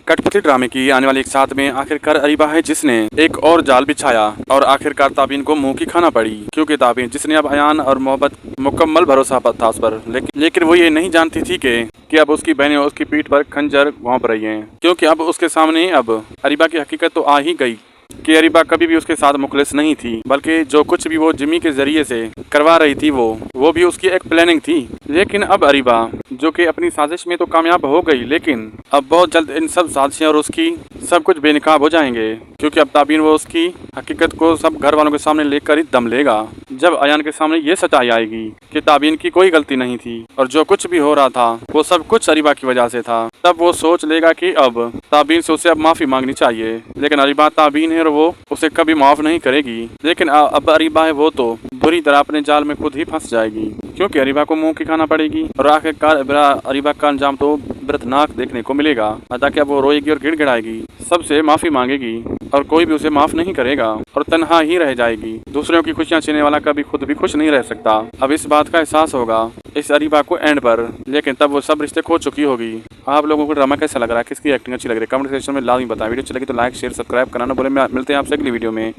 कठपुतली ड्रामे की आने वाली एक साथ में आखिरकार अरीबा है जिसने एक और जाल बिछाया और आखिरकार ताबीन को मुंह की खाना पड़ी, क्योंकि ताबीन जिसने अब अयान और मोहब्बत मुकम्मल भरोसा था उस पर, लेकिन वो ये नहीं जानती थी कि अब उसकी बहनें उसकी पीठ पर खंजर घोंप रही हैं, क्योंकि अब उसके सामने अब अरीबा की हकीकत तो आ ही गई कि अरीबा कभी भी उसके साथ मुखलिस नहीं थी, बल्कि जो कुछ भी वो जिमी के जरिए से करवा रही थी वो भी उसकी एक प्लानिंग थी। लेकिन अब अरीबा जो कि अपनी साजिश में तो कामयाब हो गई, लेकिन अब बहुत जल्द इन सब साजिशें और उसकी सब कुछ बेनकाब हो जाएंगे, क्योंकि अब ताबीन वो उसकी हकीकत को सब घर वालों के सामने लेकर ही दम लेगा। जब अयान के सामने ये सच्चाई आएगी कि ताबीन की कोई गलती नहीं थी और जो कुछ भी हो रहा था वो सब कुछ अरीबा की वजह से था, तब वो सोच लेगा कि अब ताबीन से उसे अब माफी मांगनी चाहिए। लेकिन अरीबा ताबीन है और वो उसे कभी माफ नहीं करेगी। लेकिन अब अरीबा है वो तो बुरी तरह अपने जाल में खुद ही फंस जाएगी, क्योंकि अरीबा को मुंह की खाना पड़ेगी और आखिरकार अरीबा का अंजाम तो दर्दनाक देखने को मिलेगा। अतः क्या वो रोएगी और गिड़गिड़ाएगी, सबसे माफी मांगेगी और कोई भी उसे माफ नहीं करेगा और तन्हा ही रह जाएगी। दूसरों की खुशियां छीनने वाला कभी खुद भी खुश नहीं रह सकता। अब इस बात का एहसास होगा इस अरीबा को एंड पर, लेकिन तब वो सब रिश्ते खो चुकी होगी। आप लोगों को ड्रामा कैसा लग रहा है, किसकी एक्टिंग अच्छी लग रही है, कमेंट सेक्शन में लाजमी बताएं। वीडियो अच्छी लगी तो लाइक शेयर सब्सक्राइब करना ना भूलें। मिलते हैं आपसे अगली वीडियो में।